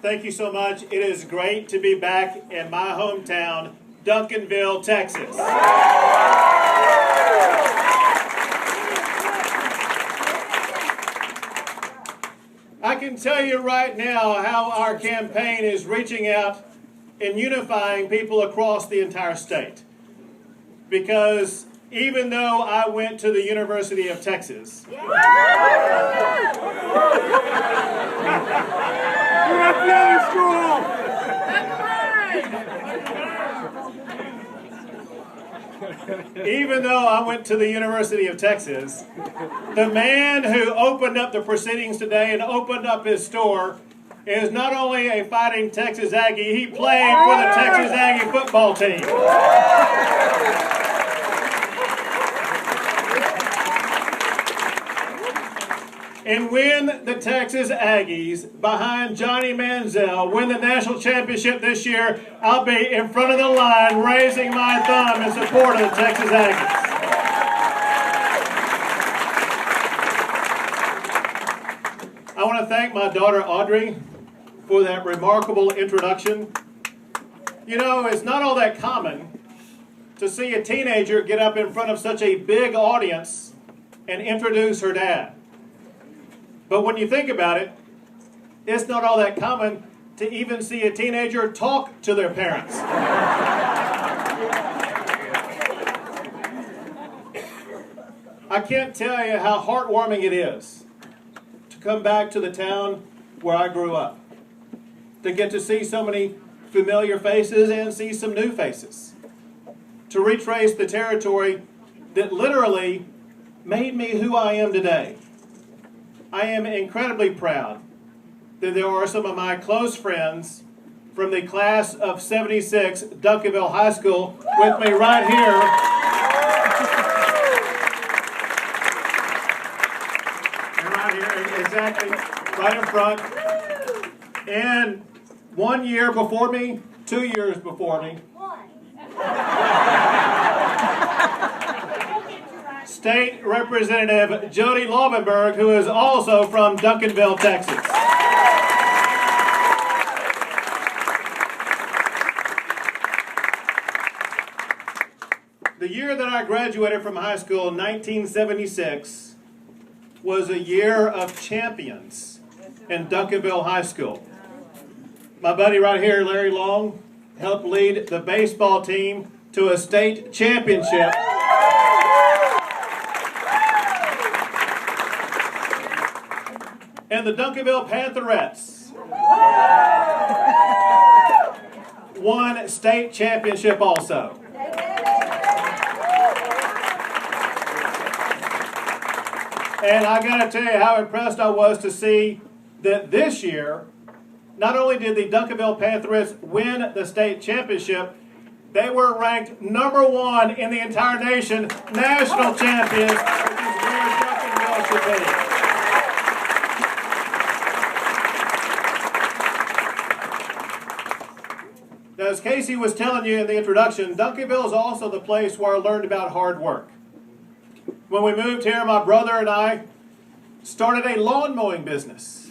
Thank you so much. It is great to be back in my hometown, Duncanville, Texas. I can tell you right now how our campaign is reaching out and unifying people across the entire state. Because even though I went to the University of Texas, even though I went to the University of Texas, the man who opened up the proceedings today and opened up his store is not only a fighting Texas Aggie, he played for the Texas Aggie football team. And when the Texas Aggies, behind Johnny Manziel, win the national championship this year, I'll be in front of the line raising my thumb in support of the Texas Aggies. I want to thank my daughter Audrey for that remarkable introduction. You know, it's not all that common to see a teenager get up in front of such a big audience and introduce her dad. But when you think about it, it's not all that common to even see a teenager talk to their parents. I can't tell you how heartwarming it is to come back to the town where I grew up, to get to see so many familiar faces and see some new faces, to retrace the territory that literally made me who I am today. I am incredibly proud that there are some of my close friends from the class of '76 Duncanville High School with me right here. And right here, exactly, right in front. And 1 year before me, 2 years before me, State Representative Jody Laubenberg, who is also from Duncanville, Texas. The year that I graduated from high school in 1976 was a year of champions in Duncanville High School. My buddy right here, Larry Long, helped lead the baseball team to a state championship. And the Duncanville Pantherettes won state championship also. And I got to tell you how impressed I was to see that this year, not only did the Duncanville Pantherettes win the state championship, they were ranked #1 in the entire nation, national champions, which is where Duncanville should be. Now, as Casey was telling you in the introduction, Duncanville is also the place where I learned about hard work. When we moved here, my brother and I started a lawn mowing business.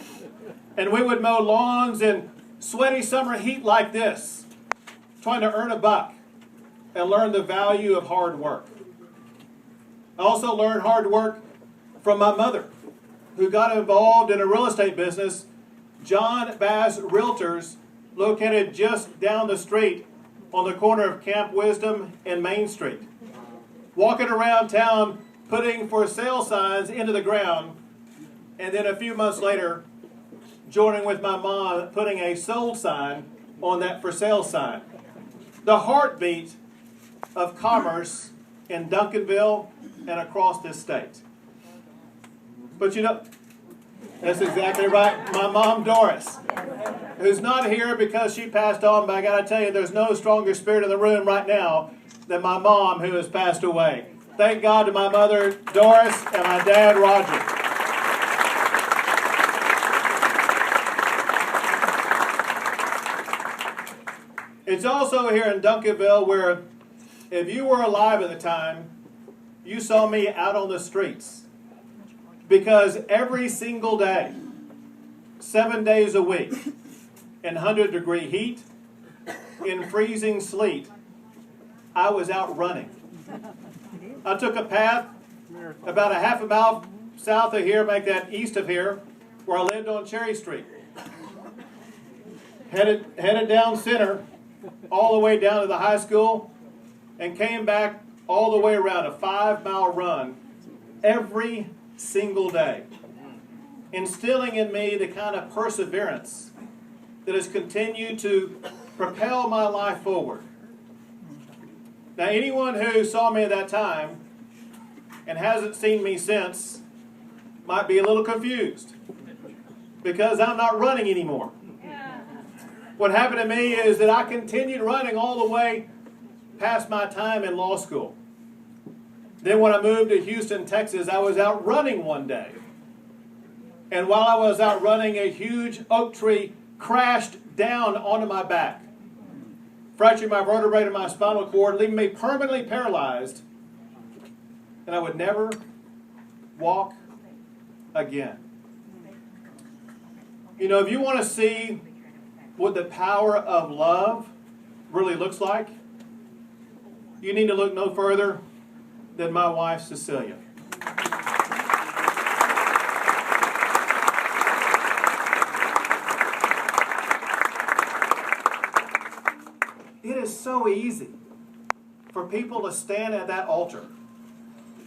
And we would mow lawns in sweaty summer heat like this, trying to earn a buck and learn the value of hard work. I also learned hard work from my mother, who got involved in a real estate business, John Bass Realtors, located just down the street on the corner of Camp Wisdom and Main Street. Walking around town, putting for sale signs into the ground, and then a few months later, joining with my mom, putting a sold sign on that for sale sign. The heartbeat of commerce in Duncanville and across this state. But you know, that's exactly right. My mom, Doris, who's not here because she passed on, but I got to tell you, there's no stronger spirit in the room right now than my mom, who has passed away. Thank God to my mother, Doris, and my dad, Roger. It's also here in Duncanville where, if you were alive at the time, you saw me out on the streets. Because every single day, 7 days a week, in 100-degree heat, in freezing sleet, I was out running. I took a path about a half a mile south of here, make that east of here, where I lived on Cherry Street. Headed down center, all the way down to the high school, and came back all the way around, a 5-mile run every single day, instilling in me the kind of perseverance that has continued to propel my life forward. Now, anyone who saw me at that time and hasn't seen me since might be a little confused, because I'm not running anymore. What happened to me is that I continued running all the way past my time in law school. Then when I moved to Houston, Texas, I was out running one day. And while I was out running, a huge oak tree crashed down onto my back, fracturing my vertebrae and my spinal cord, leaving me permanently paralyzed. And I would never walk again. You know, if you want to see what the power of love really looks like, you need to look no further than my wife, Cecilia. It is so easy for people to stand at that altar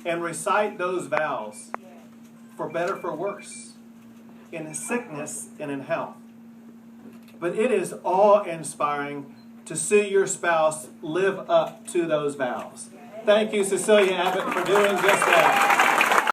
and recite those vows, for better, for worse, in sickness and in health. But it is awe-inspiring to see your spouse live up to those vows. Thank you, Cecilia Abbott, for doing just that.